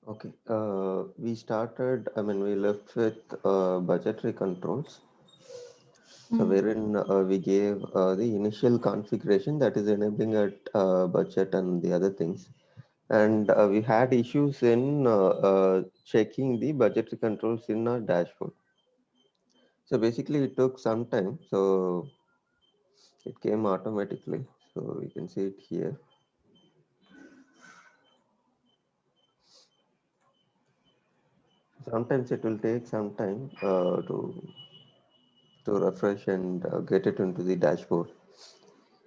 Okay, we left with budgetary controls. So Mm. wherein we gave the initial configuration that is enabling at budget and the other things. And we had issues in checking the budgetary controls in our dashboard. So basically it took some time. So it came automatically. So we can see it here. Sometimes it will take some time to refresh and get it into the dashboard.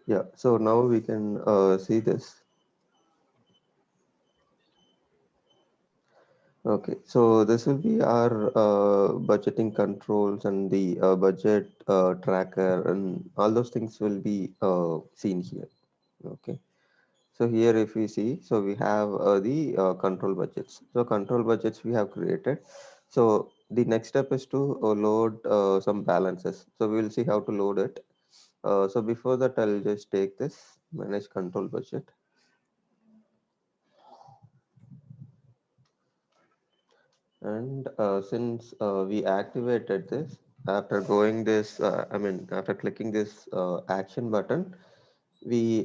Yeah, so now we can see this. Okay, so this will be our budgeting controls and the budget tracker and all those things will be seen here. Okay, so here if we see, so we have the control budgets. So control budgets we have created. So the next step is to load some balances. So we will see how to load it. So before that, I'll just take this manage control budget. And since we activated this, after going this, after clicking this action button, we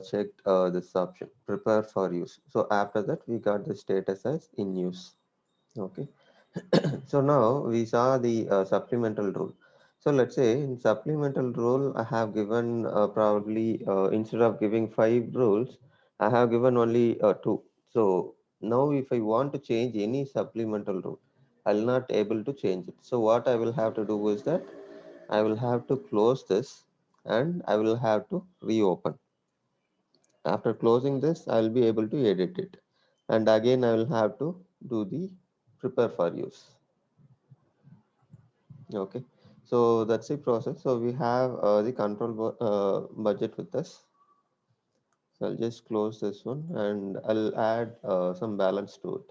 checked this option, prepare for use. So after that, we got the status as in use. Okay. So now we saw the supplemental rule. So let's say in supplemental rule, I have given probably instead of giving five rules, I have given only two. So now if I want to change any supplemental rule, I'll not able to change it. So what I will have to do is that I will have to close this and I will have to reopen. After closing this, I will be able to edit it. And again, I will have to do the prepare for use. Okay, so that's the process. So we have the budget with us. So I'll just close this one and I'll add some balance to it.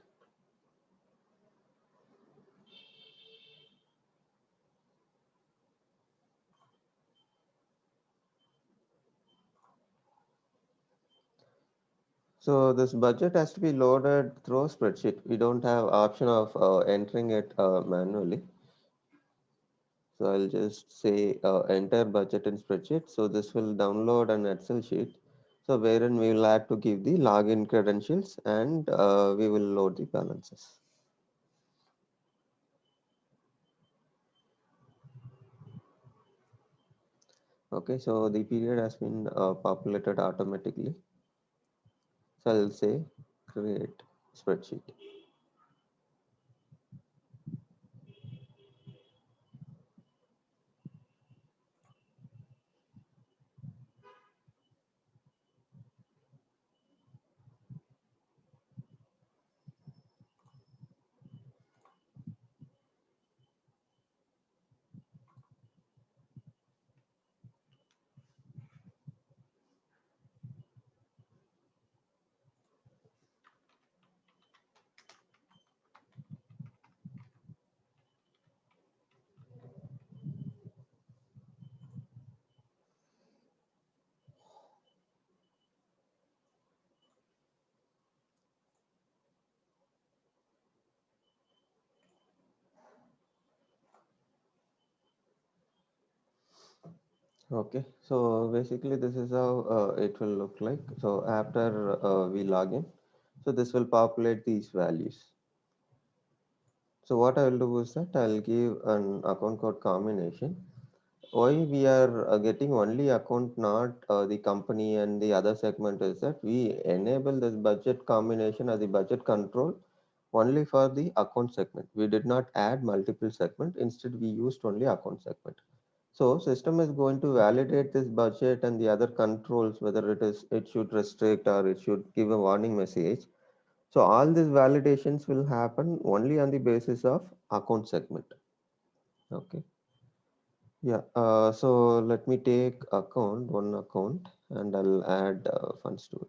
So this budget has to be loaded through a spreadsheet. We don't have option of entering it manually. So I'll just say enter budget in spreadsheet. So this will download an Excel sheet. So wherein we will have to give the login credentials and we will load the balances. Okay, so the period has been populated automatically. So I'll say create spreadsheet. Okay, so basically this is how it will look like. So after we log in, so this will populate these values. So what I will do is that I'll give an account code combination. Why we are getting only account, not the company and the other segment is that we enable this budget combination or the budget control only for the account segment. We did not add multiple segment. Instead, we used only account segment. So system is going to validate this budget and the other controls, whether it should restrict or it should give a warning message. So all these validations will happen only on the basis of account segment. Okay. Yeah. So let me take one account, and I'll add funds to it.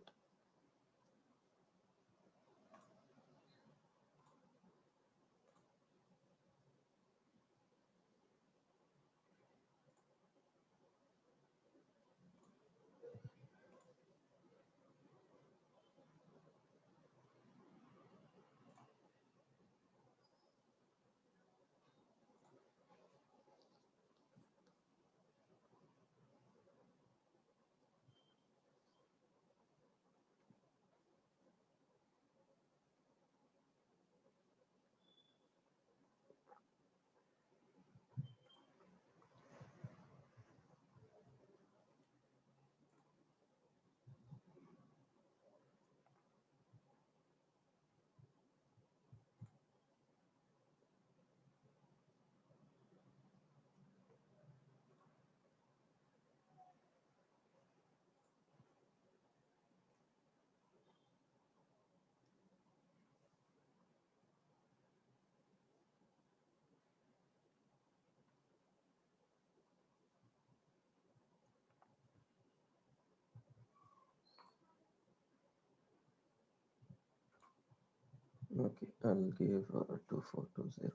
Okay, I'll give 2420.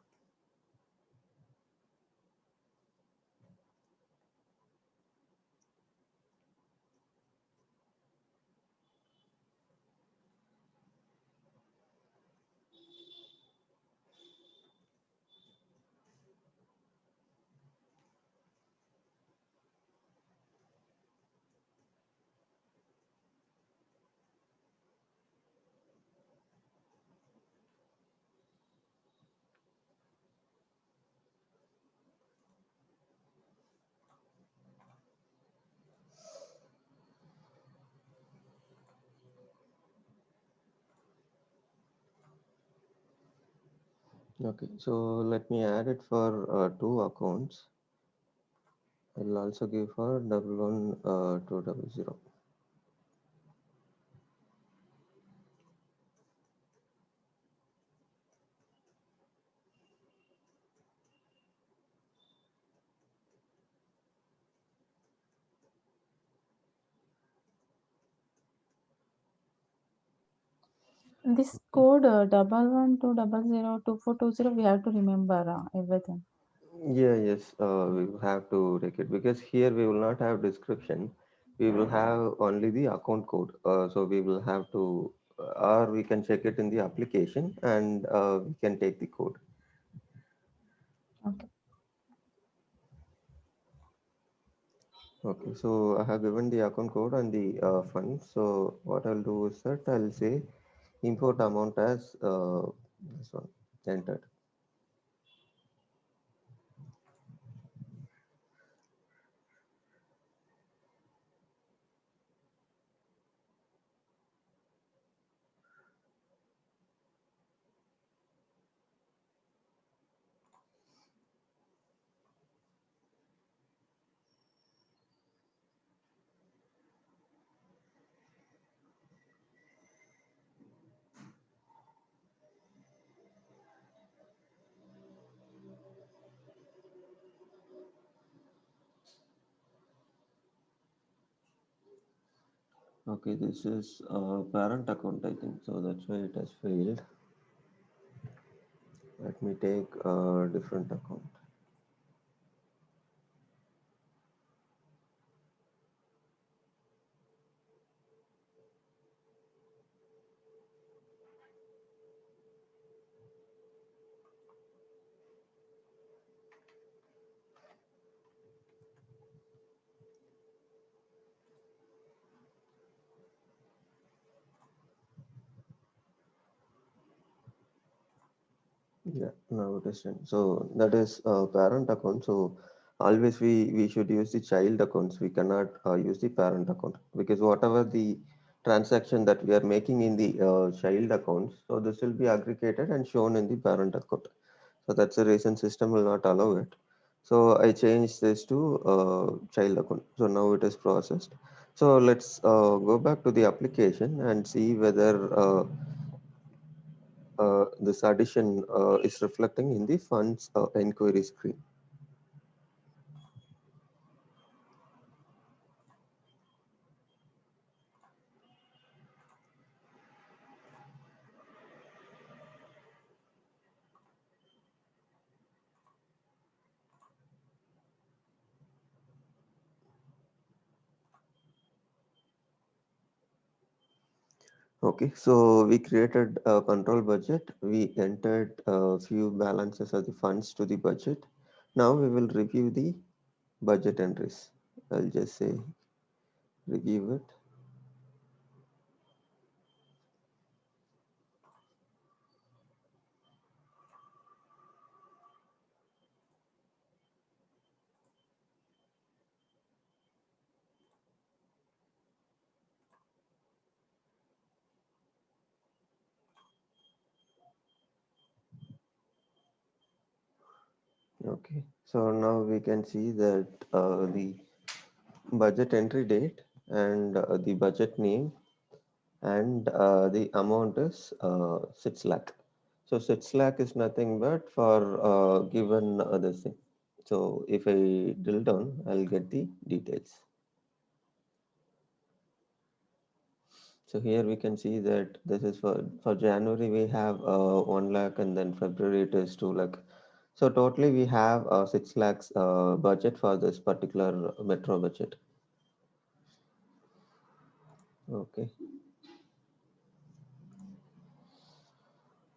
Okay, so let me add it for two accounts. I'll also give for 111200. This code 1112002420, we have to remember everything. Yeah, yes, we will have to take it because here we will not have description. We will have only the account code. So we will have to, or we can check it in the application and we can take the code. Okay. Okay, so I have given the account code and the fund. So what I'll do is that I'll say import amount as this one entered. Okay, this is parent account, I think. So that's why it has failed. Let me take a different account. Yeah, now it is done. So that is parent account. So always we should use the child accounts. We cannot use the parent account because whatever the transaction that we are making in the child accounts, so this will be aggregated and shown in the parent account. So that's the reason system will not allow it. So I changed this to child account. So now it is processed. So let's go back to the application and see whether this addition is reflecting in the funds inquiry screen. Okay, so we created a control budget. We entered a few balances of the funds to the budget. Now we will review the budget entries. I'll just say review it. Okay, so now we can see that the budget entry date and the budget name and the amount is 6 lakh. So 6 lakh is nothing but for given this thing. So if I drill down, I'll get the details. So here we can see that this is for January we have 1 lakh, and then February it is 2 lakh. So totally we have 6 lakhs budget for this particular metro budget. Okay.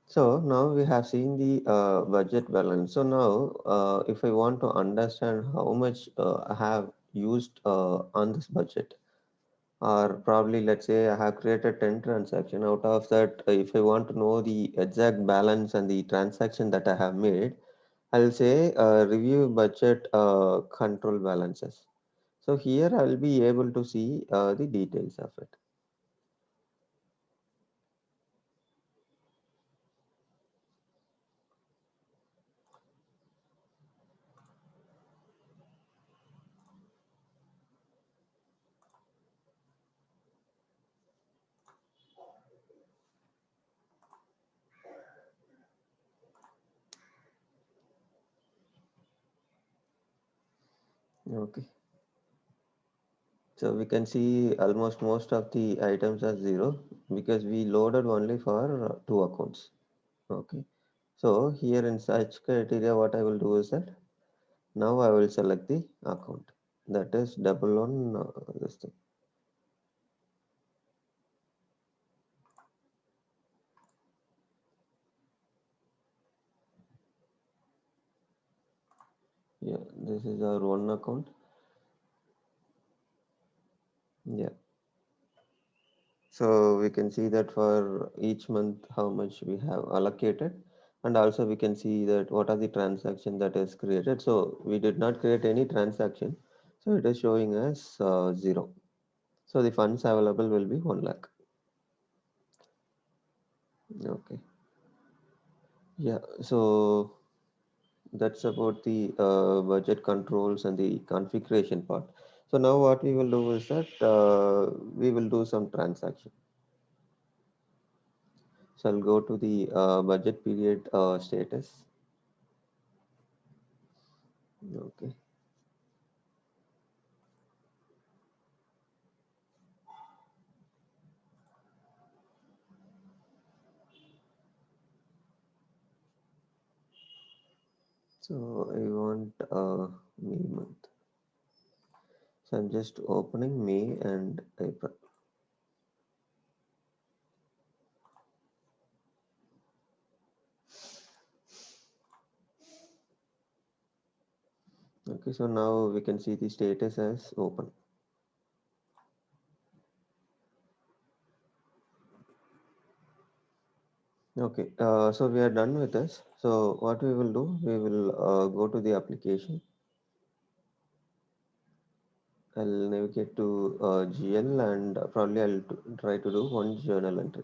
So now we have seen the budget balance. So now if I want to understand how much I have used on this budget, or probably let's say I have created 10 transaction. Out of that, if I want to know the exact balance and the transaction that I have made, I'll say review budget control balances. So here I'll be able to see the details of it. Okay. So we can see almost most of the items are zero because we loaded only for two accounts. Okay. So here in search criteria, what I will do is that now I will select the account. That is double on this thing. Yeah, this is our one account. Yeah. So we can see that for each month how much we have allocated, and also we can see that what are the transaction that is created. So we did not create any transaction, so it is showing as zero. So the funds available will be 1 lakh. Okay. Yeah. So that's about the budget controls and the configuration part. So now what we will do is that we will do some transaction. So I'll go to the budget period status. Okay. So I want May month. So I'm just opening May and April. Okay, so now we can see the status as open. Okay, so we are done with this. So what we will do, we will go to the application. I'll navigate to GL, and probably I'll try to do one journal entry.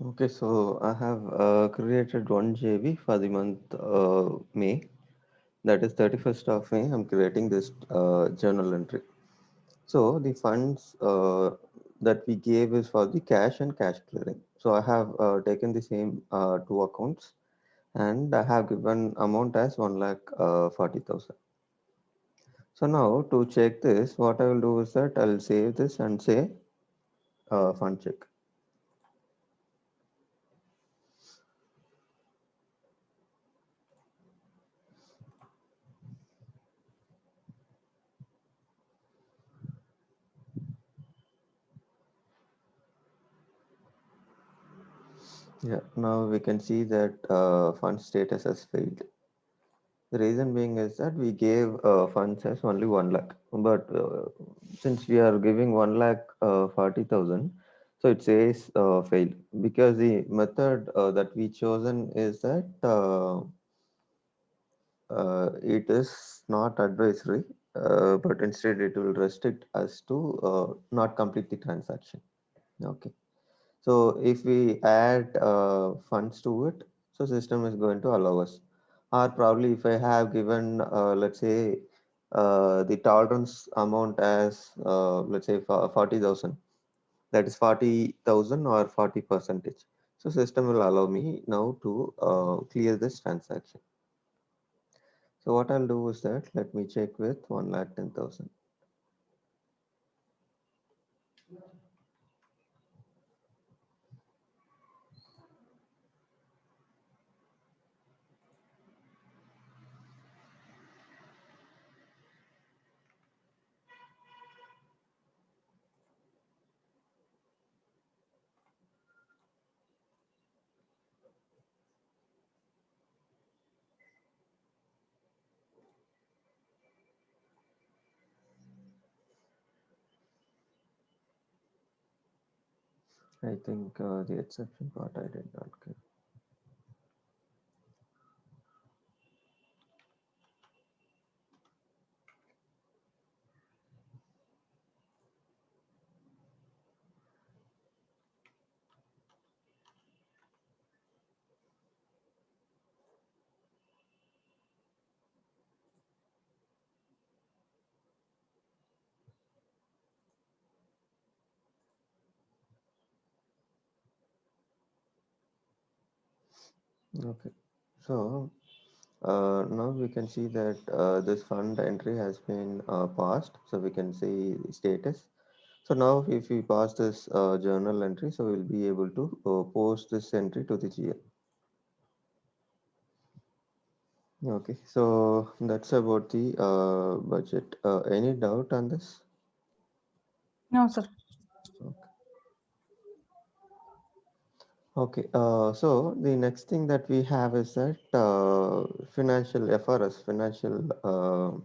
Okay, so I have created one JV for the month May. That is 31st of May. I'm creating this journal entry. So the funds that we gave is for the cash and cash clearing. So I have taken the same two accounts and I have given amount as 1 lakh 40,000. So now to check this, what I will do is that I'll save this and say fund check. Yeah, now we can see that fund status has failed. The reason being is that we gave funds as only 1 lakh, but since we are giving 1 lakh 40,000, so it says failed because the method that we chosen is that it is not advisory, but instead it will restrict us to not complete the transaction. Okay. So if we add funds to it, so system is going to allow us. Or probably if I have given, let's say, the tolerance amount as, let's say, 40,000, that is 40,000 or 40 percentage. So system will allow me now to clear this transaction. So what I'll do is that let me check with 1 lakh 10,000. I think the exception part I did not get. Okay. So now we can see that this fund entry has been passed. So we can see status. So now if we pass this journal entry, so we'll be able to post this entry to the GL. Okay, so that's about the budget. Any doubt on this? No, sir. Okay, so the next thing that we have is that financial FRS, Financial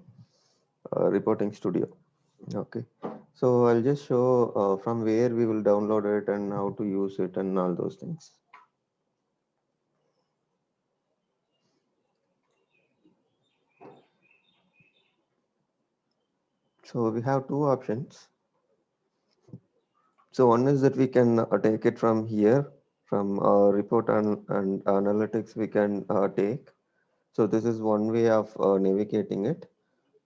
Reporting Studio. Okay, so I'll just show from where we will download it and how to use it and all those things. So we have two options. So one is that we can take it from here, from report and analytics we can take. So this is one way of navigating it.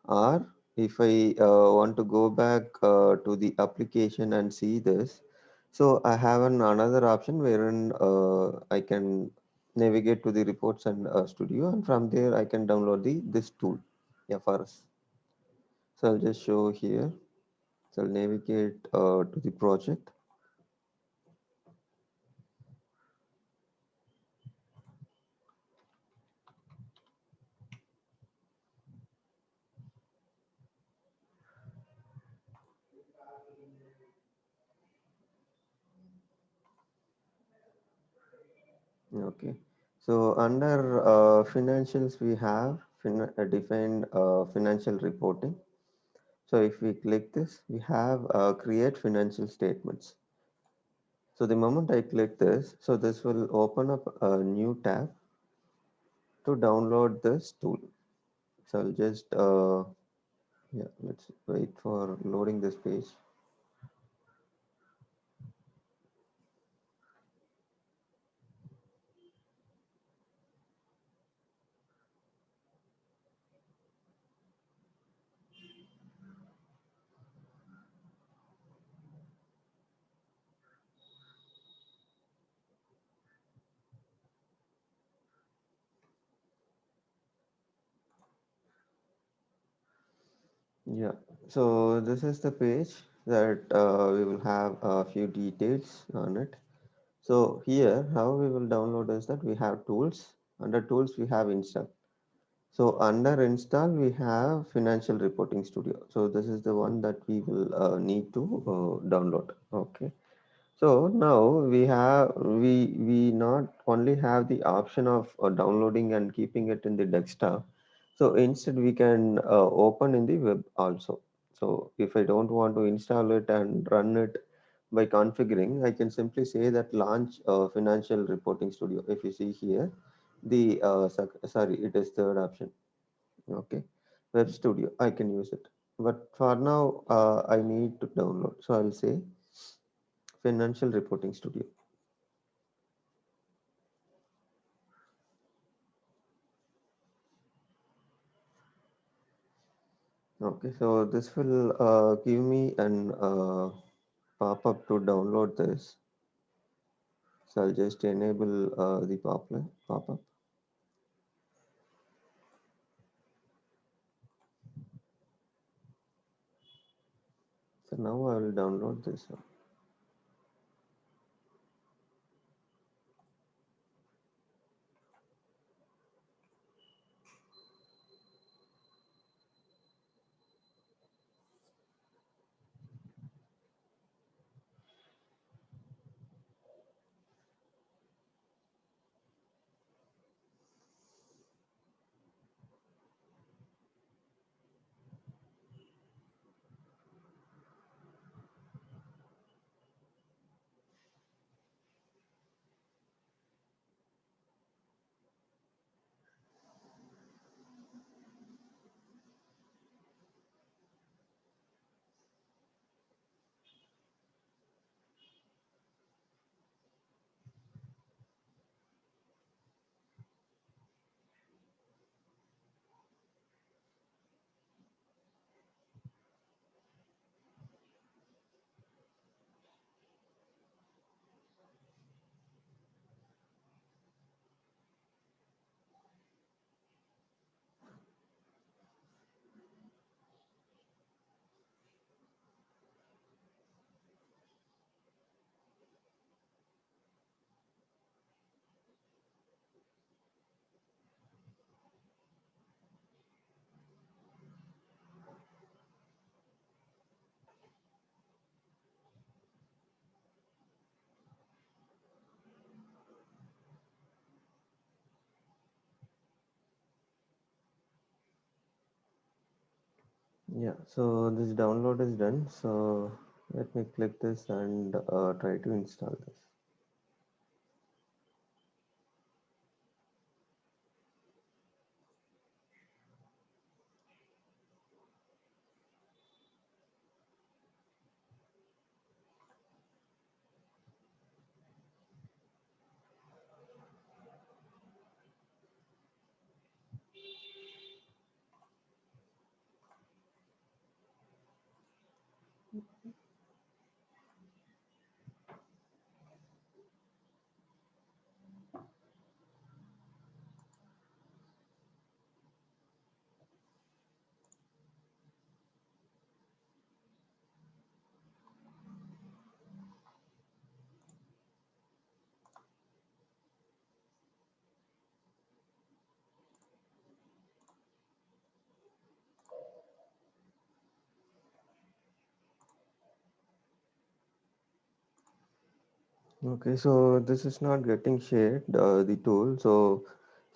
Or if I want to go back to the application and see this, so I have another option wherein I can navigate to the reports and studio, and from there I can download this tool, FRS. So I'll just show here. So I'll navigate to the project. Okay. So under financials, we have defined financial reporting. So if we click this, we have create financial statements. So the moment I click this, so this will open up a new tab to download this tool. So I'll just, yeah, let's wait for loading this page. Yeah, so this is the page that we will have a few details on it. So here, how we will download is that we have tools. Under tools, we have install. So under install, we have Financial Reporting Studio. So this is the one that we will need to download. Okay. So now we not only have the option of downloading and keeping it in the desktop. So instead we can open in the web also. So if I don't want to install it and run it by configuring, I can simply say that launch Financial Reporting Studio. If you see here, the sorry, it is third option. Okay, Web Studio. I can use it, but for now I need to download. So I'll say Financial Reporting Studio. Okay, so this will give me an pop-up to download this. So I'll just enable the pop-up. So now I will download this one. Yeah, so this download is done. So let me click this and try to install this. Okay, so this is not getting shared, the tool.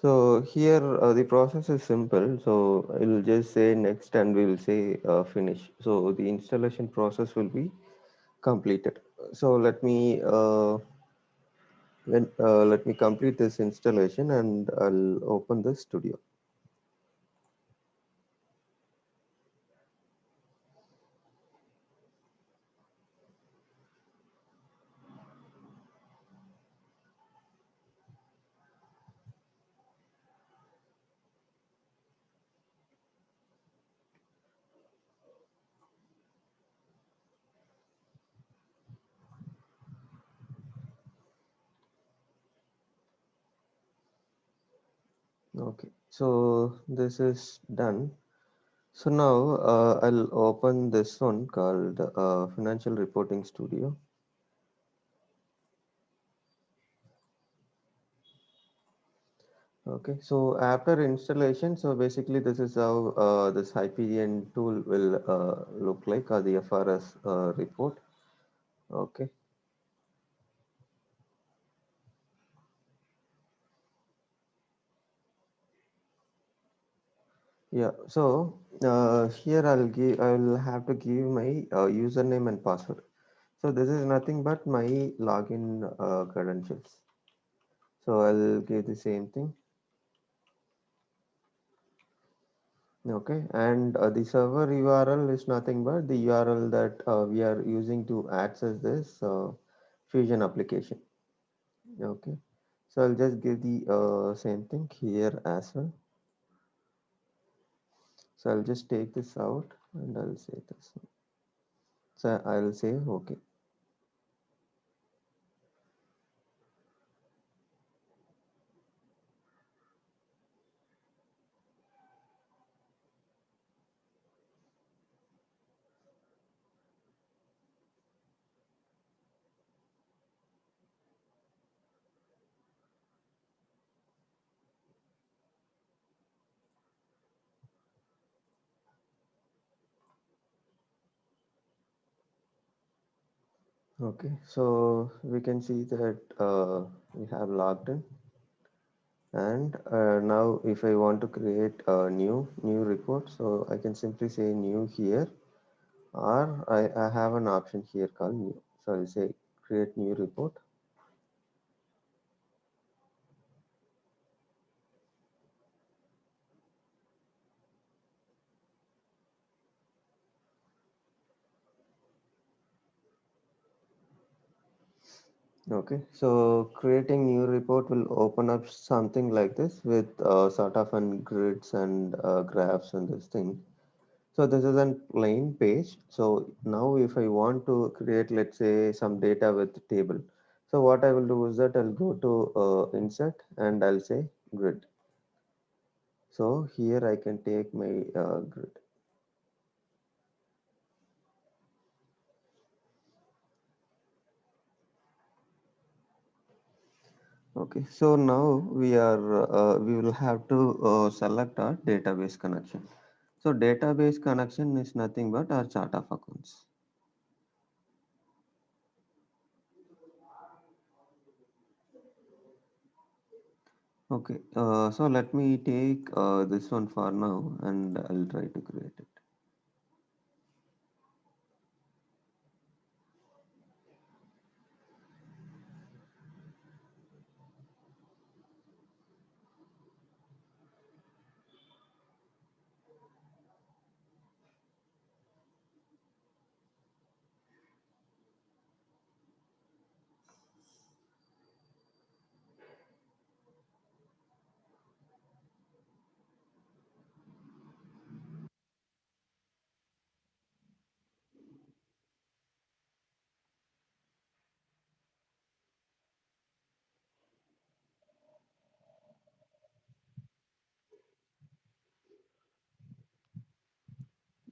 So here the process is simple. So I'll just say next and we'll say finish. So the installation process will be completed. So let me complete this installation and I'll open the studio. Okay, so this is done. So now I'll open this one called Financial Reporting Studio. Okay, so after installation, so basically this is how this Hyperion tool will look like, or the FRS report. Okay, yeah. So here I will have to give my username and password. So this is nothing but my login credentials. So I'll give the same thing. Okay, and the server URL is nothing but the URL that we are using to access this Fusion application. Okay, so I'll just give the same thing here as well. So I'll just take this out and I'll say this. So I'll say okay. Okay, so we can see that we have logged in, and now if I want to create a new report, so I can simply say new here, or I have an option here called new. So I'll say create new report. Okay, so creating new report will open up something like this with sort of an grids and graphs and this thing. So this is a plain page. So now if I want to create, let's say, some data with table. So what I will do is that I'll go to insert and I'll say grid. So here I can take my grid. Okay, so now we will have to select our database connection. So database connection is nothing but our chart of accounts. Okay, so let me take this one for now and I'll try to create it.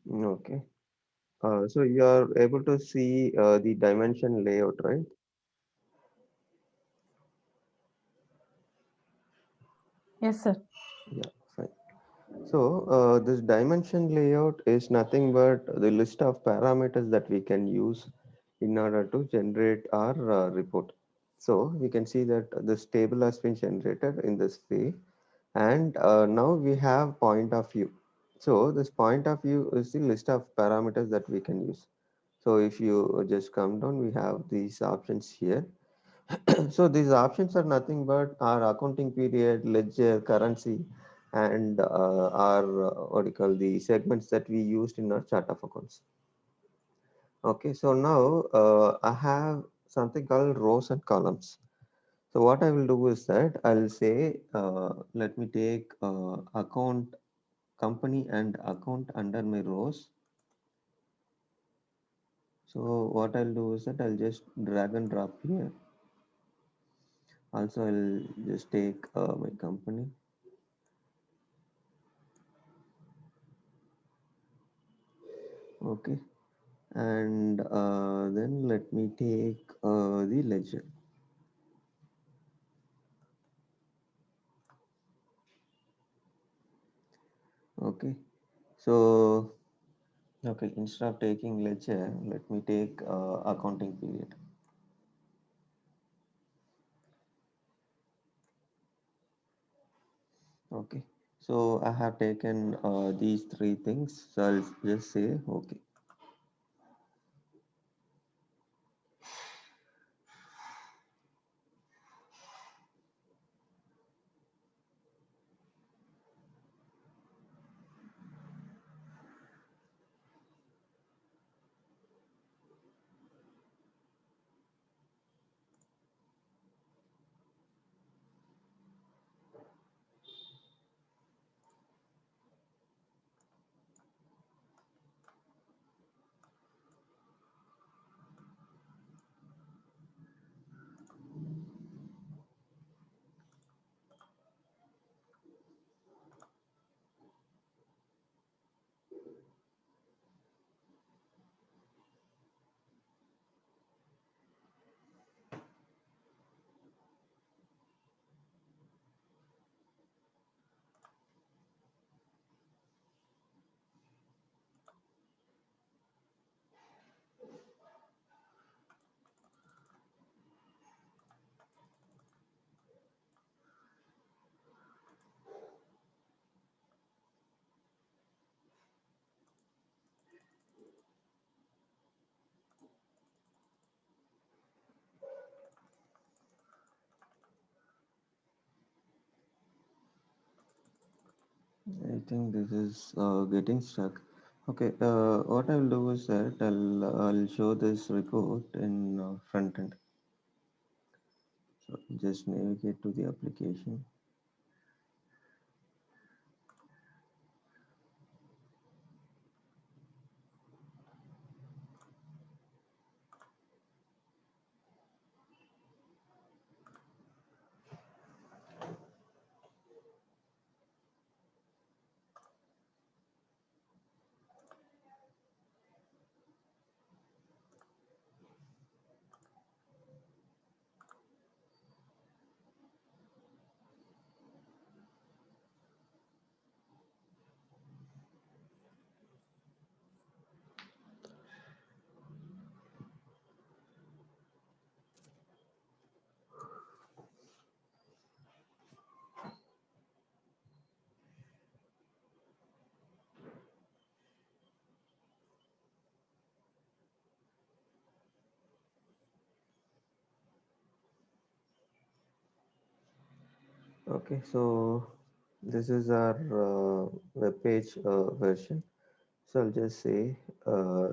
Okay, so you are able to see the dimension layout, right? Yes, sir. Yeah, fine. So this dimension layout is nothing but the list of parameters that we can use in order to generate our report. So we can see that this table has been generated in this way, and now we have point of view. So this point of view is the list of parameters that we can use. So if you just come down, we have these options here. So these options are nothing but our accounting period, ledger, currency, and our what do you call the segments that we used in our chart of accounts. Okay, so now I have something called rows and columns. So what I will do is that I'll say, let me take account company and account under my rows. So what I'll do is that I'll just drag and drop here. Also, I'll just take my company. Okay, and then let me take the ledger. Okay, so okay, instead of taking ledger, let me take accounting period. Okay, so I have taken these three things, so I'll just say okay. I think this is getting stuck. Okay, what I will do is that I'll show this report in front end. So just navigate to the application. Okay, so this is our web page version. So I'll just say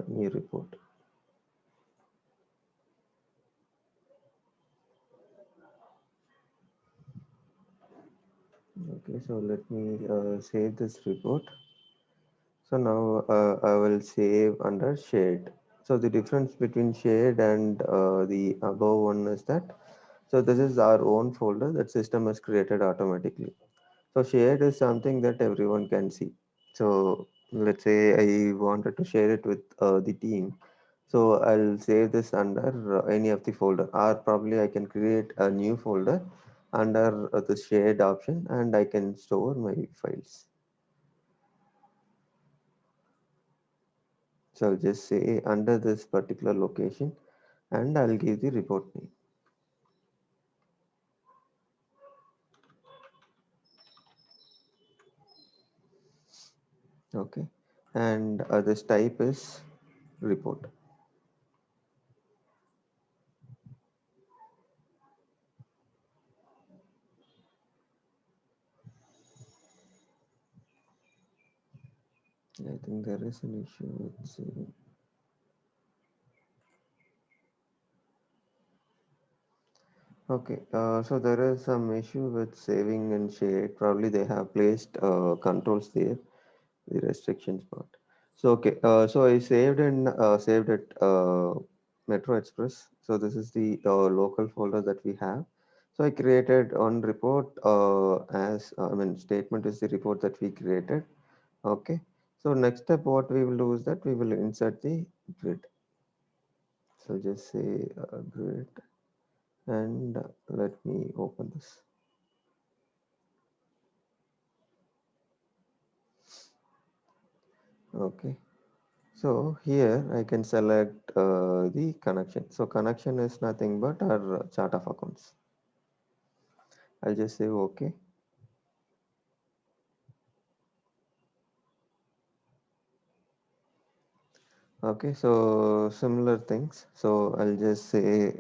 new report. Okay, so let me save this report. So now I will save under shared. So the difference between shared and the above one is that, so this is our own folder that system has created automatically. So shared is something that everyone can see. So let's say I wanted to share it with the team. So I'll save this under any of the folder, or probably I can create a new folder under the shared option and I can store my files. So I'll just say under this particular location and I'll give the report name. Okay. And this type is report. I think there is an issue with saving. Okay, so there is some issue with saving and shade. Probably they have placed controls there, the restrictions part. So okay, so I saved it Metro Express. So this is the local folder that we have. So I created one report as I mean statement is the report that we created. Okay, So next step, what we will do is that we will insert the grid. So just say grid, and let me open this. Okay. So here I can select the connection. So connection is nothing but our chart of accounts. I'll just say okay. Okay, so similar things. So I'll just say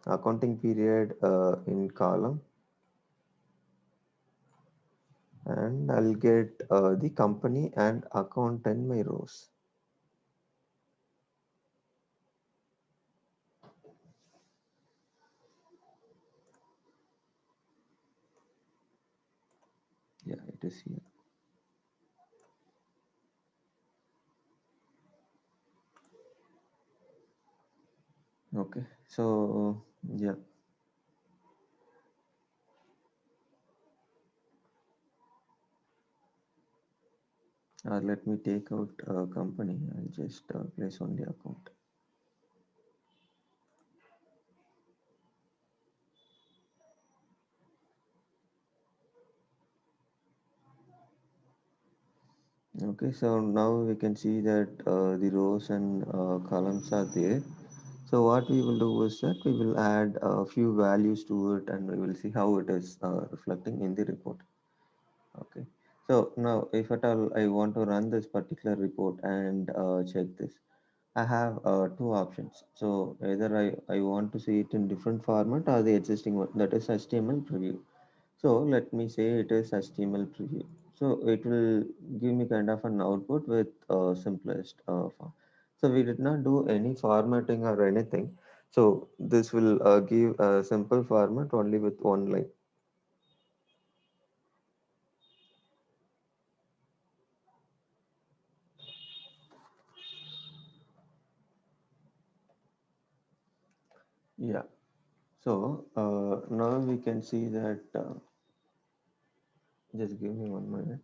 accounting period in column, and I'll get the company and account in my rows. Yeah, it is here. Okay, so yeah, let me take out company. I'll just place only account. Okay, so now we can see that the rows and columns are there. So what we will do is that we will add a few values to it, and we will see how it is reflecting in the report. Okay. So now if at all I want to run this particular report and check this, I have two options. So either I want to see it in different format or the existing one, that is HTML preview. So let me say it is HTML preview. So it will give me kind of an output with simplest form. So we did not do any formatting or anything. So this will give a simple format only with one line. Yeah. So now we can see that, just give me 1 minute.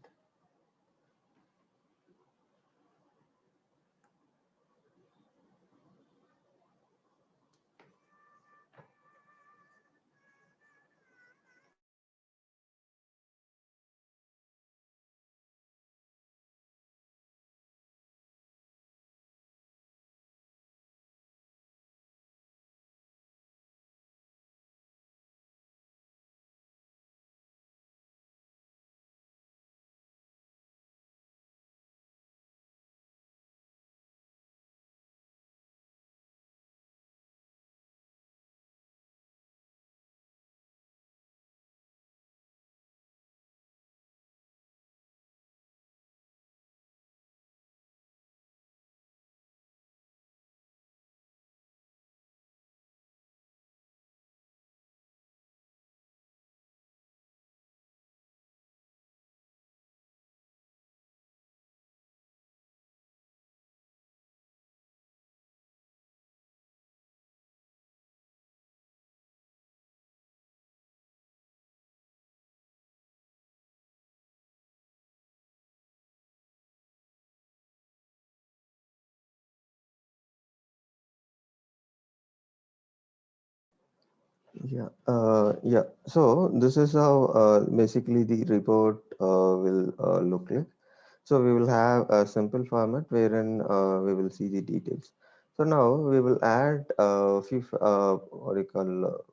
Yeah. So this is how basically the report will look like. So we will have a simple format wherein we will see the details. So now we will add a few, what do you call,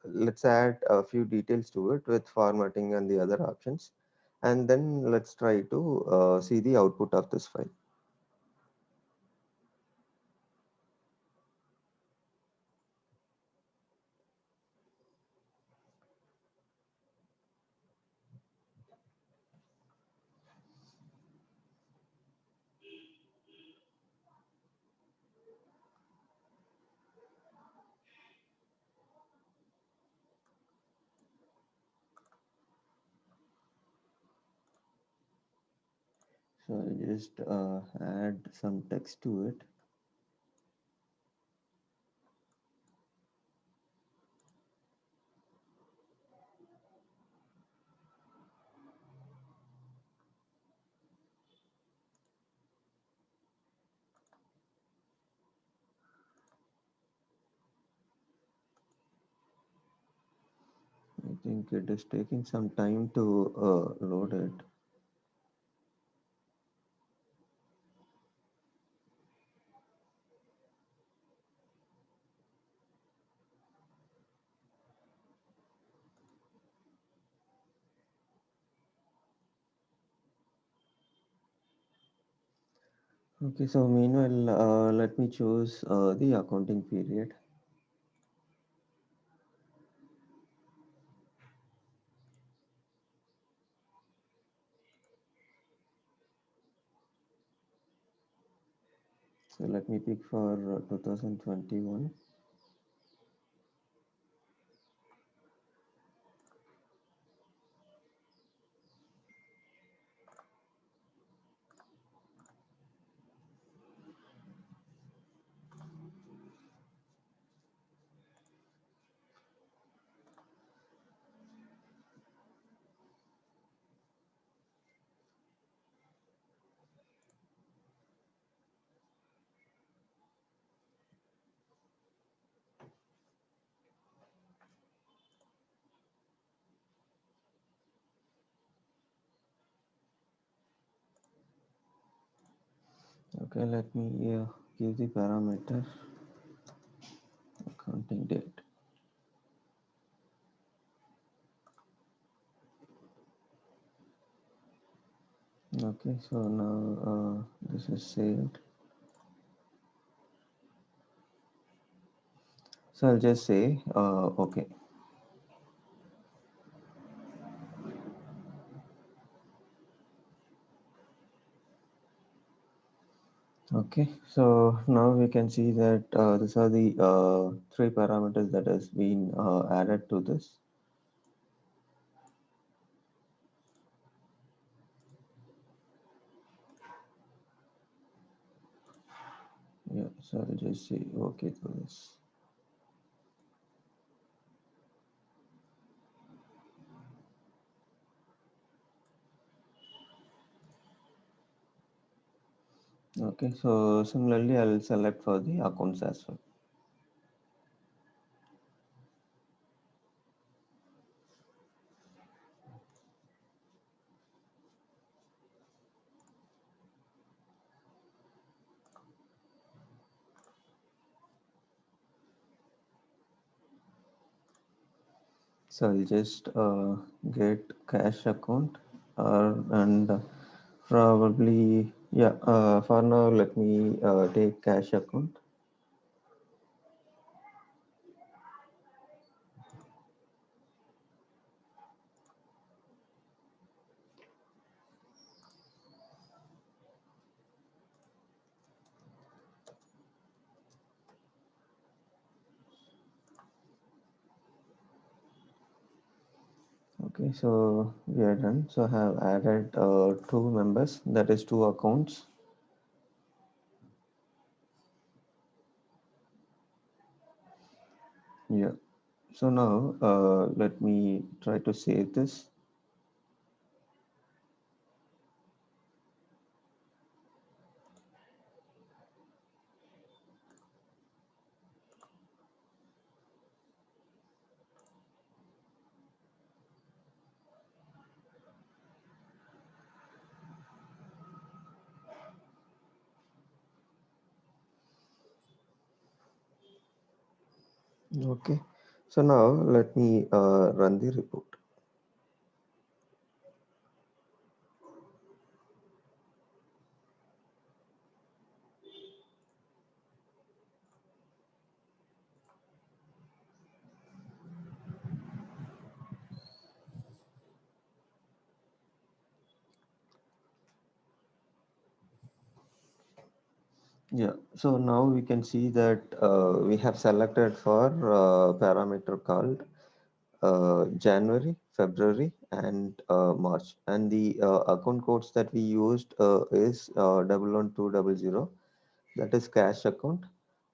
let's add a few details to it with formatting and the other options. And then let's try to see the output of this file. So I just add some text to it. I think it is taking some time to load it. Okay, so meanwhile, let me choose the accounting period. So let me pick for 2021. Okay, let me give the parameter accounting date. Okay, so now this is saved. So I'll just say okay. Okay, so now we can see that these are the three parameters that has been added to this. Yeah, so I'll just say okay to this. Okay, so similarly, I'll select for the accounts as well. So I'll just get cash account and probably, yeah, for now, let me take cash account. Okay, so we are done. So I have added two members, that is two accounts. Yeah. So now let me try to save this. Okay. So now let me run the report. Yeah, so now we can see that we have selected for parameter called January, February, and March. And the account codes that we used is 11200, that is cash account.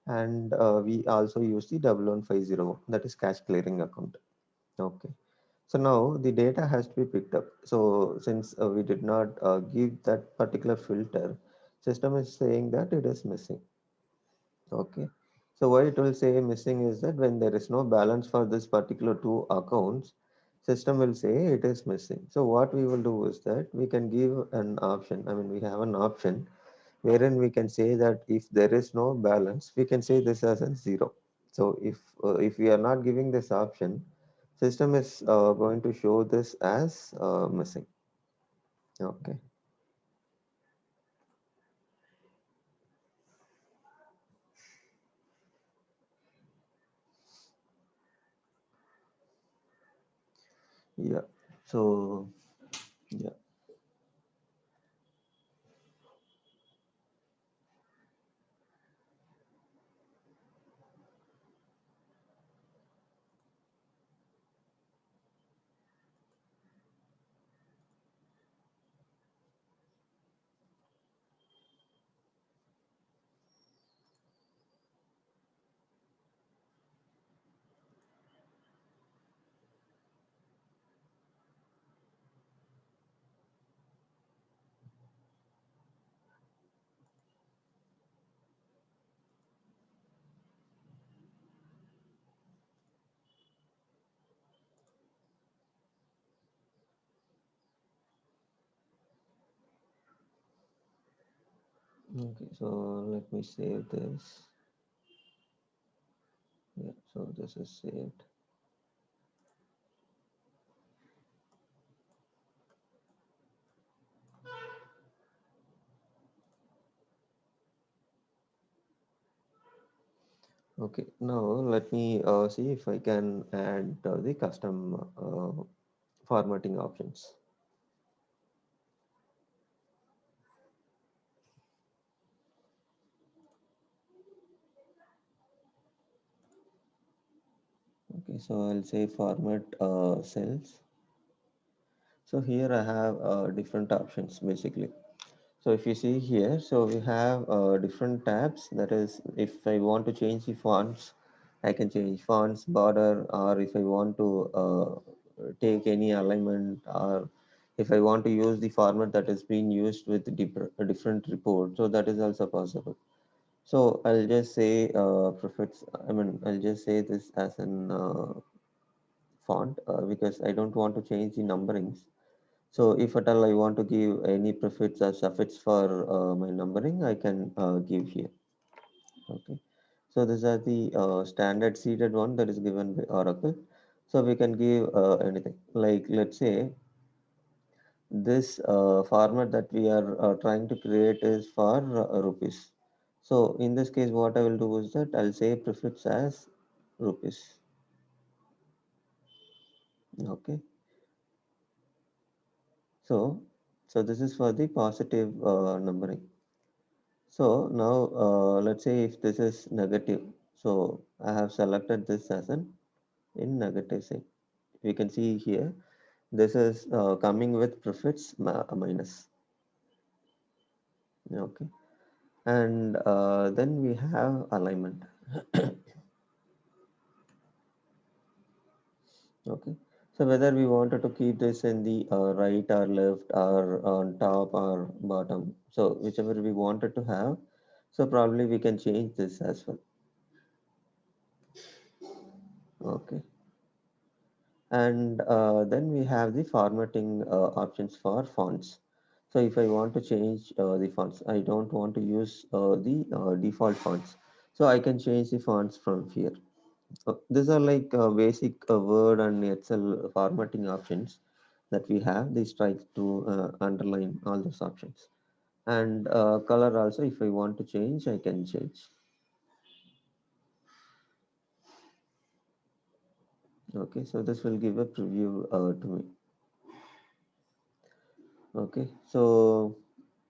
And we also use the 11501, that is cash clearing account. Okay. So now the data has to be picked up. So since we did not give that particular filter, system is saying that it is missing. Okay. So why it will say missing is that when there is no balance for this particular two accounts, system will say it is missing. So what we will do is that we can give an option. I mean, we have an option wherein we can say that if there is no balance, we can say this as a zero. So if we are not giving this option, system is going to show this as missing. Okay. Yeah. So yeah. Okay. So let me save this. Yeah. So this is saved. Okay, now let me see if I can add the custom formatting options. Okay, so I'll say format cells. So here I have different options basically. So if you see here, so we have different tabs. That is, if I want to change the fonts, I can change fonts, border, or if I want to take any alignment, or if I want to use the format that is being used with a different report, so that is also possible. So I'll just say prefix. I mean, I'll just say this as an font because I don't want to change the numberings. So if at all I want to give any prefix or suffix for my numbering, I can give here. Okay. So these are the standard seeded one that is given by Oracle. So we can give anything like, let's say this format that we are trying to create is for rupees. So in this case, what I will do is that I'll say prefix as rupees. Okay. So this is for the positive numbering. So now let's say if this is negative, so I have selected this as an in negative sign. We can see here this is coming with prefix minus. Okay, and then we have alignment. Okay, so whether we wanted to keep this in the right or left or on top or bottom, so whichever we wanted to have, so probably we can change this as well. Okay. And then we have the formatting options for fonts. So if I want to change the fonts, I don't want to use the default fonts. So I can change the fonts from here. These are like basic Word and Excel formatting options that we have. These try to underline all those options. And color also, if I want to change, I can change. Okay, so this will give a preview to me. Okay, so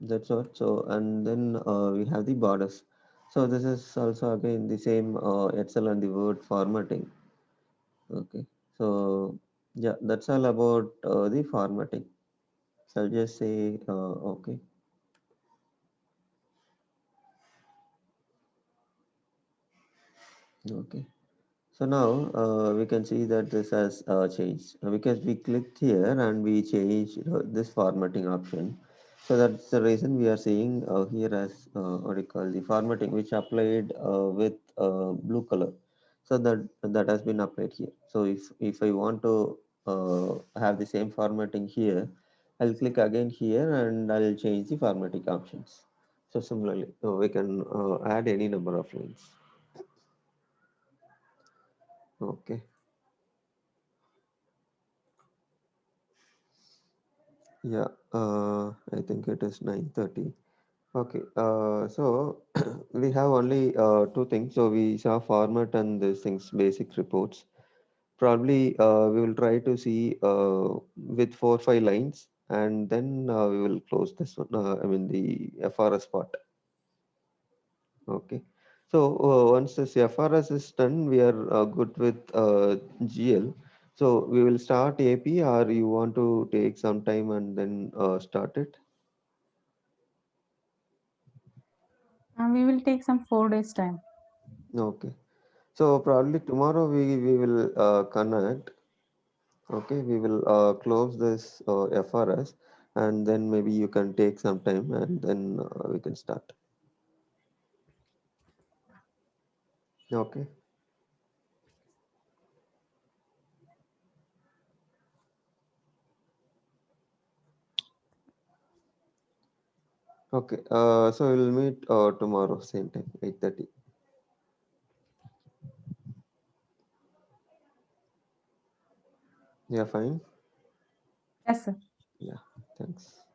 that's what. So, and then we have the borders. So this is also again the same Excel and the Word formatting. Okay. So yeah, that's all about the formatting. So I'll just say okay. Okay. So now we can see that this has changed because we clicked here and we changed this formatting option. So that's the reason we are seeing here as what do you call the formatting which applied with blue color. So that has been applied here. So if I want to have the same formatting here, I'll click again here and I'll change the formatting options. So similarly, we can add any number of lines. Okay. Yeah. I think it is 9:30. Okay. So we have only two things. So we saw format and these things, basic reports. Probably we will try to see with 4 5 lines, and then we will close this one. I mean the FRS part. Okay. So once this FRS is done, we are good with GL. So we will start AP, or you want to take some time and then start it? And we will take some 4 days time. Okay. So probably tomorrow we will connect. Okay, we will close this FRS, and then maybe you can take some time and then we can start. Okay. Okay. So we'll meet tomorrow, same time, 8:30. Yeah, fine. Yes, sir. Yeah, thanks.